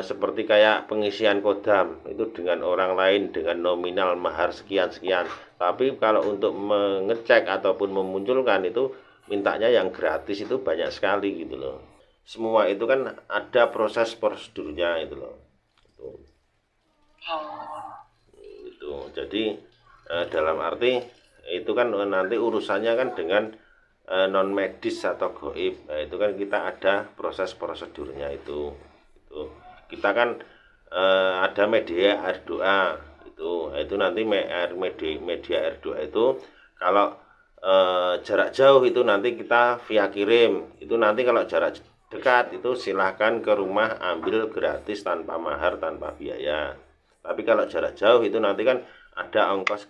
seperti kayak pengisian kodam itu dengan orang lain dengan nominal mahar sekian-sekian. Tapi kalau untuk mengecek ataupun memunculkan itu mintanya yang gratis itu banyak sekali gitu loh. Semua itu kan ada proses prosedurnya itu loh. Itu. Jadi dalam arti itu kan nanti urusannya kan dengan non medis atau goib. Nah, itu kan kita ada proses prosedurnya itu. Kita kan ada media air doa itu nanti media air doa itu kalau jarak jauh itu nanti kita via kirim. Itu nanti kalau jarak dekat itu silahkan ke rumah ambil gratis tanpa mahar tanpa biaya. Tapi kalau jarak jauh itu nanti kan ada ongkos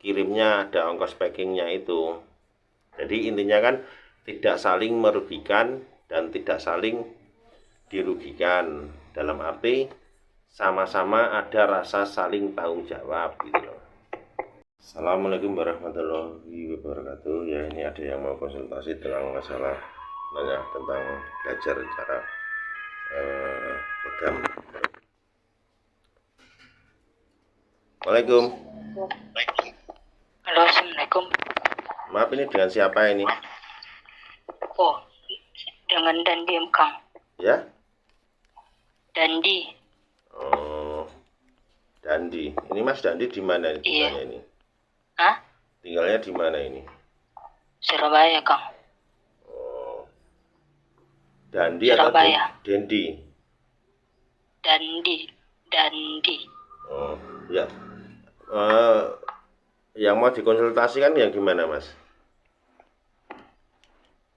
kirimnya, ada ongkos packingnya itu. Jadi intinya kan tidak saling merugikan dan tidak saling dirugikan. Dalam arti sama-sama ada rasa saling tanggung jawab gitu loh. Assalamualaikum warahmatullahi wabarakatuh. Ya, ini ada yang mau konsultasi tentang masalah nanya tentang belajar cara kodam. Waalaikumsalam. Halo, assalamualaikum. Maaf, ini dengan siapa ini? Oh, dengan Dandi Kang. Ya? Dandi. Oh, Dandi. Ini Mas Dandi di mana tinggalnya ini? Hah? Tinggalnya di mana ini? Surabaya, Kang. Oh, Dandi Surabaya. atau Dendi? Dandi. Oh, ya. Yang mau dikonsultasikan yang gimana, Mas?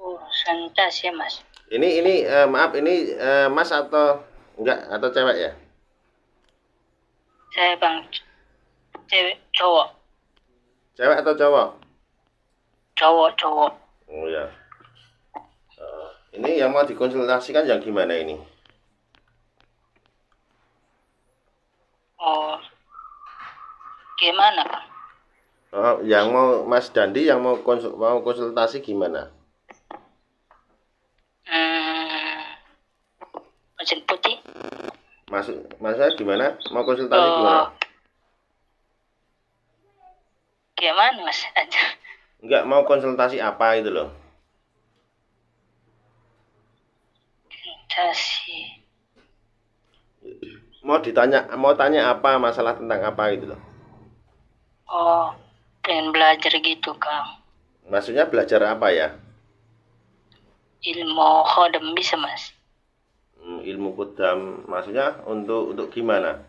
Oh, santas ya, Mas. Ini maaf, ini Mas atau enggak atau cewek ya? Saya Bang cewek cowok. Cewek atau cowok? Cowok. Oh ya. Ini yang mau dikonsultasikan yang gimana ini? Oh, gimana, Kang? Oh, yang mau Mas Dandi yang mau konsultasi gimana? Mesin putih. Maksudnya gimana? Mau konsultasi gimana? Gimana, Mas? Aja. Enggak, mau konsultasi apa itu loh? Konsultasi. Mau tanya apa, masalah tentang apa gitu loh? Oh, pengen belajar gitu, Kang. Maksudnya belajar apa ya? Ilmu khodam bisa, Mas. Ilmu kodam, maksudnya untuk gimana?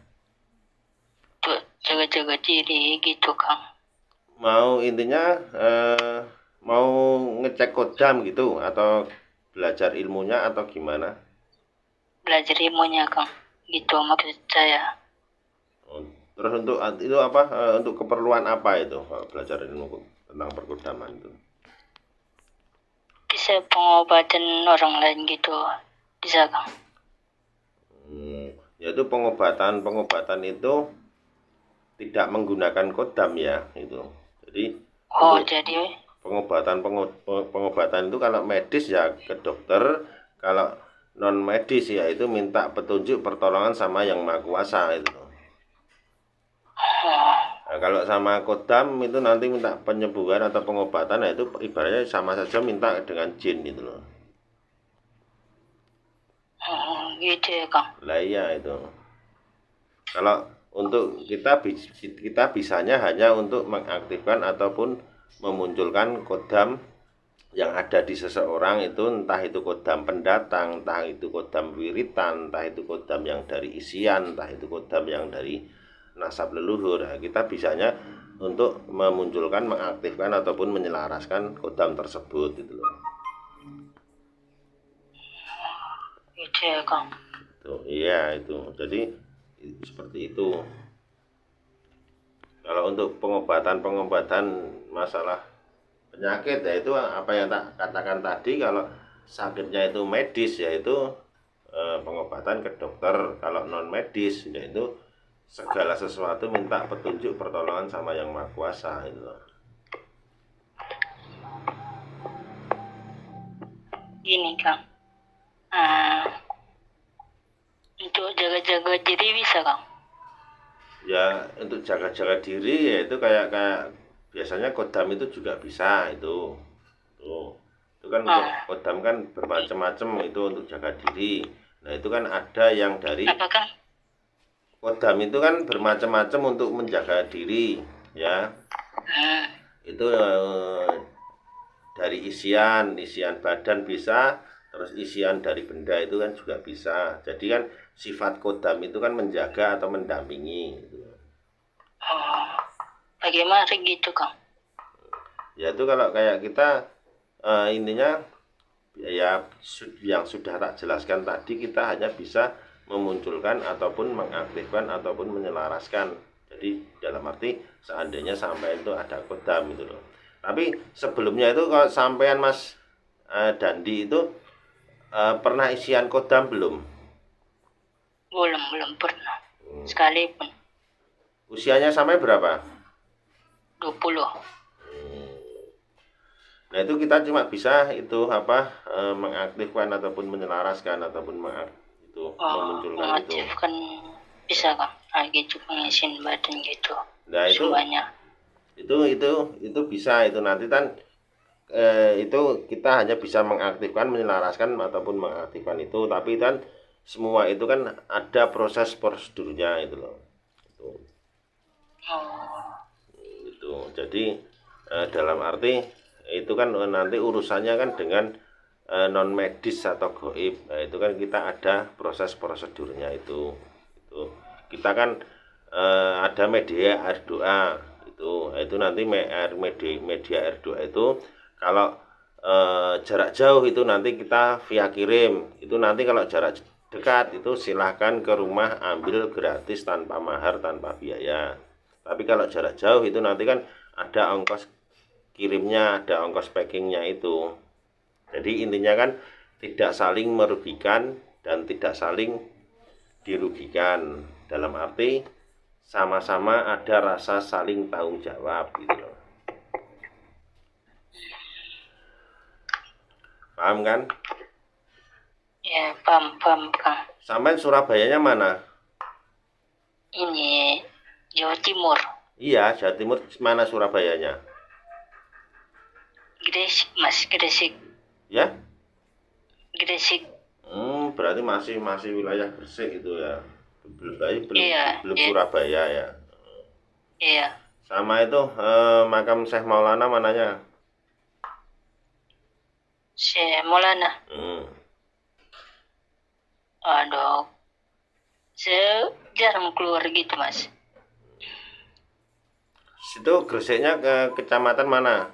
Tuh, jaga-jaga diri gitu, Kang. Mau intinya mau ngecek kodam gitu atau belajar ilmunya atau gimana? Belajar ilmunya, Kang. Gitu maksud saya. Terus untuk itu apa? Untuk keperluan apa itu belajar ilmu tentang perkodaman itu? Bisa pengobatan orang lain gitu. Bisa, Kang. Yaitu pengobatan itu tidak menggunakan kodam ya itu. Jadi jadi pengobatan itu kalau medis ya ke dokter, kalau non medis ya itu minta petunjuk pertolongan sama yang maha kuasa itu. Nah, kalau sama kodam itu nanti minta penyembuhan atau pengobatan, nah itu ibaratnya sama saja minta dengan jin gitu loh. Gitu ya, Kang. Lah iya itu. Kalau untuk kita bisanya hanya untuk mengaktifkan ataupun memunculkan kodam yang ada di seseorang itu, entah itu kodam pendatang, entah itu kodam wiritan, entah itu kodam yang dari isian, entah itu kodam yang dari nasab leluhur. Nah, kita bisanya untuk memunculkan, mengaktifkan ataupun menyelaraskan kodam tersebut gitu loh. Gitu ya, Kang. Tuh, iya itu. Jadi seperti itu. Kalau untuk pengobatan masalah penyakit ya itu apa yang tak katakan tadi, kalau sakitnya itu medis yaitu pengobatan ke dokter, kalau non medis yaitu segala sesuatu minta petunjuk pertolongan sama yang maha kuasa itu loh. Gini, Kang. Untuk jaga-jaga diri bisa Kang? Ya untuk jaga-jaga diri ya itu kayak kayak biasanya kodam itu juga bisa itu. Tuh. Itu kan Oh, kodam kan bermacam-macam itu untuk jaga diri. Nah, itu kan ada yang dari apa Kang? kodam itu kan bermacam-macam untuk menjaga diri, ya. Hmm. Itu dari isian badan bisa, terus isian dari benda itu kan juga bisa. Jadi kan sifat kodam itu kan menjaga atau mendampingi gitu. Oh, bagaimana gitu Kang? Ya itu kalau kayak kita intinya ya yang sudah tak jelaskan tadi, kita hanya bisa memunculkan ataupun mengaktifkan ataupun menyelaraskan. Jadi dalam arti seandainya sampai itu ada kodam itu loh. Tapi sebelumnya itu kalau sampean Mas Dandi itu pernah isian kodam belum? Belum pernah. Sekalipun. Usianya sampai berapa? 20. Nah itu kita cuma bisa itu apa mengaktifkan ataupun menyelaraskan ataupun itu Oh, memunculkan itu. mengaktifkan bisa Kang? Nah, gitu pengisin badan gitu. Nah Semuanya. itu bisa itu nanti kan itu kita hanya bisa mengaktifkan, menyelaraskan ataupun mengaktifkan itu, tapi kan semua itu kan ada proses prosedurnya itu loh. Oh, Itu jadi dalam arti itu kan nanti urusannya kan dengan non medis atau goib. Nah, itu kan kita ada proses prosedurnya itu kita kan ada media air doa itu nanti media air doa itu kalau jarak jauh itu nanti kita via kirim. Itu nanti kalau jarak dekat itu silahkan ke rumah ambil gratis tanpa mahar, tanpa biaya. Tapi kalau jarak jauh itu nanti kan ada ongkos kirimnya, ada ongkos packingnya itu. Jadi intinya kan tidak saling merugikan dan tidak saling dirugikan. Dalam arti sama-sama ada rasa saling tanggung jawab gitu loh. Paham kan? ya paham Kang. Sampai Surabayanya mana? Ini Jawa Timur. Iya, Jawa Timur mana Surabayanya? Gresik Mas, Gresik. Ya? Gresik. Berarti masih masih wilayah Gresik itu ya. Belum Iya, belum iya, Surabaya ya. iya. Sama itu makam Syekh Maulana mananya? Saya Maulana. Hmm. Aduh, saya jarang keluar gitu Mas. Situ Gresiknya ke kecamatan mana?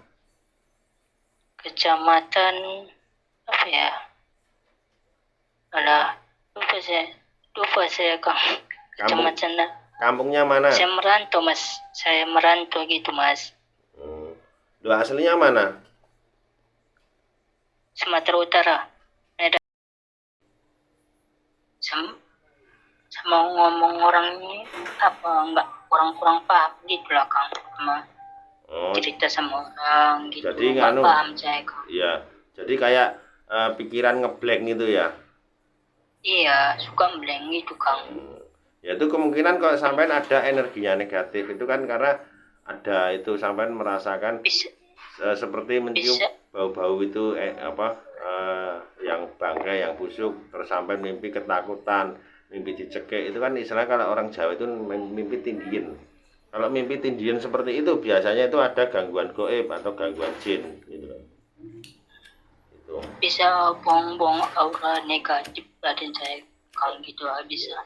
Kecamatan apa ya? Alah, lupa saya Kang. Kampung, Kecamatan. kampungnya mana? Saya merantau Mas. Saya merantau gitu Mas. Lu aslinya mana? Sumatera Utara. Medan. Sama ngomong orang ini apa enggak kurang paham gitu lah Kang. Sama Oh, cerita sama orang gitu. jadi Enggak nganu. paham saya Kang. Iya, jadi kayak pikiran ngeblank gitu ya. Iya, suka blank gitu Kang. Ya itu kemungkinan kalau sampean ada energinya negatif itu kan karena ada itu sampean merasakan Bisa, seperti mencium bisa. bau-bau itu yang bangkai, yang busuk, terus sampai mimpi ketakutan, mimpi dicekik. Itu kan istilah kalau orang Jawa itu mimpi tindian. Kalau mimpi tindian seperti itu biasanya itu ada gangguan goib atau gangguan jin gitu loh. Itu. Bisa buang-buang aura negatif badan saya Kang gitu bisa.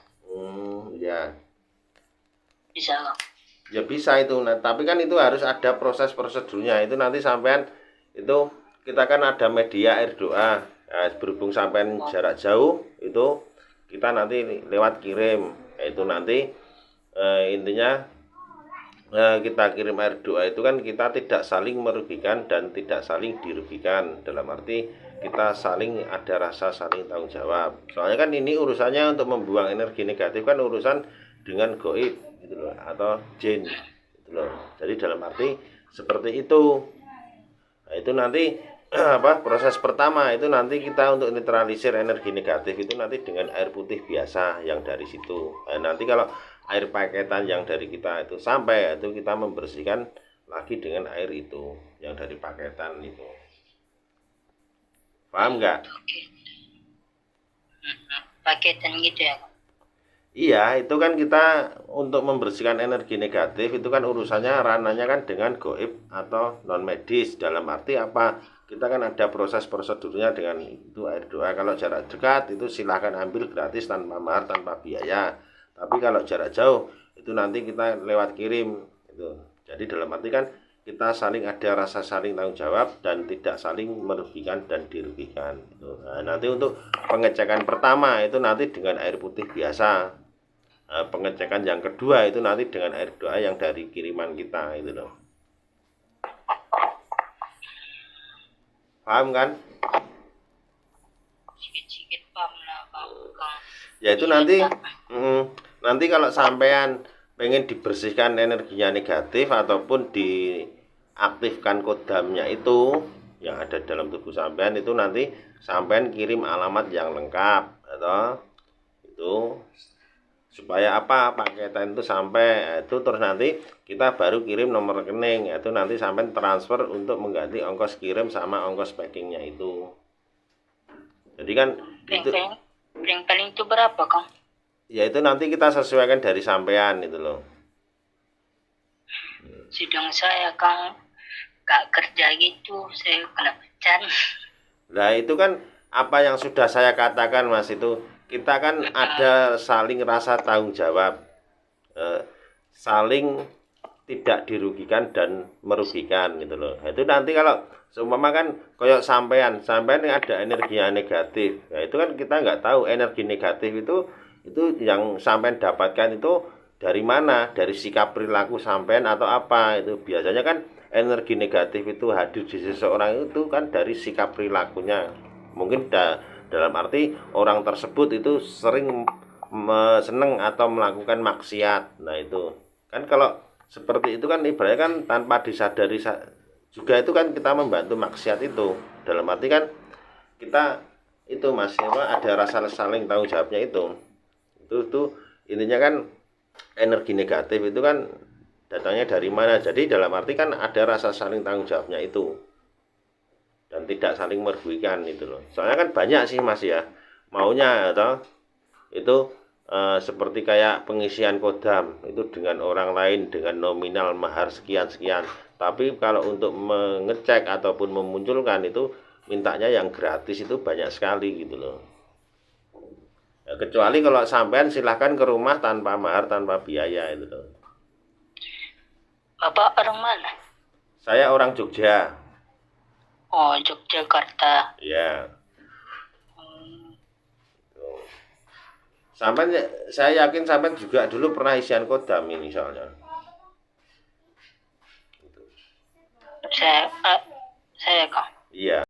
Ya. Bisa Kang. Ya bisa itu. Nah, tapi kan itu harus ada proses prosedurnya. Itu nanti sampean itu kita kan ada media air doa. Nah, berhubung sampean jarak jauh itu kita nanti lewat kirim. Itu nanti intinya kita kirim air doa itu kan kita tidak saling merugikan dan tidak saling dirugikan. Dalam arti kita saling ada rasa saling tanggung jawab. Soalnya kan ini urusannya untuk membuang energi negatif kan urusan dengan goib gitu loh atau jin gitu loh. Jadi dalam arti seperti itu. Nah, itu nanti proses pertama itu nanti kita untuk netralisir energi negatif itu nanti dengan air putih biasa yang dari situ. Nanti kalau air paketan yang dari kita itu sampai itu kita membersihkan lagi dengan air itu yang dari paketan itu. Paham nggak? Oke. Paketan gitu ya, Kang? Iya, itu kan kita untuk membersihkan energi negatif itu kan urusannya ranahnya kan dengan goib atau non medis. Dalam arti apa? Kita kan ada proses prosedurnya dengan itu air doa. Kalau jarak dekat itu silahkan ambil gratis tanpa mahar, tanpa biaya. Tapi kalau jarak jauh itu nanti kita lewat kirim itu. Jadi dalam arti kan kita saling ada rasa saling tanggung jawab dan tidak saling merugikan dan dirugikan. Nah, nanti untuk pengecekan pertama itu nanti dengan air putih biasa. Pengecekan yang kedua itu nanti dengan air doa yang dari kiriman kita itu loh. Paham kan? Sedikit-sedikit paham lah, Kang. Ya itu nanti kalau sampean pengen dibersihkan energinya negatif ataupun diaktifkan kodamnya itu yang ada dalam tubuh sampean itu nanti sampean kirim alamat yang lengkap atau itu supaya apa paketan itu sampai itu terus nanti kita baru kirim nomor rekening itu nanti sampai transfer untuk mengganti ongkos kirim sama ongkos packingnya itu. Jadi kan itu paling itu berapa, Kang? ya itu nanti kita sesuaikan dari sampean itu loh. Sedang saya, Kang, gak kerja gitu, saya kena pecat. Nah itu kan apa yang sudah saya katakan Mas, itu kita kan ada saling rasa tanggung jawab, saling tidak dirugikan dan merugikan gitu loh. Nah, itu nanti kalau seumpama kan koyok sampean yang ada energinya negatif, nah itu kan kita nggak tahu energi negatif itu yang sampean dapatkan itu dari mana, dari sikap perilaku sampean atau apa. Itu biasanya kan energi negatif itu hadir di seseorang itu kan dari sikap perilakunya. Mungkin dalam arti orang tersebut itu sering seneng atau melakukan maksiat. Nah itu kan kalau seperti itu kan ibaratnya kan tanpa disadari juga itu kan kita membantu maksiat itu. Dalam arti kan kita itu Mas ada rasa saling tanggung jawabnya itu intinya kan energi negatif itu kan datangnya dari mana. Jadi dalam arti kan ada rasa saling tanggung jawabnya itu dan tidak saling merugikan itu loh. Soalnya kan banyak sih Mas ya maunya atau itu seperti kayak pengisian kodam itu dengan orang lain dengan nominal mahar sekian-sekian. Tapi kalau untuk mengecek ataupun memunculkan itu mintanya yang gratis itu banyak sekali gitu loh. Ya, kecuali kalau sampean silahkan ke rumah tanpa mahar, tanpa biaya itu loh. Bapak orang mana? Saya orang Jogja. Oh, Yogyakarta. Ya. Sampai saya yakin sampai juga dulu pernah isian kodam ini soalnya. Saya Kang. Iya.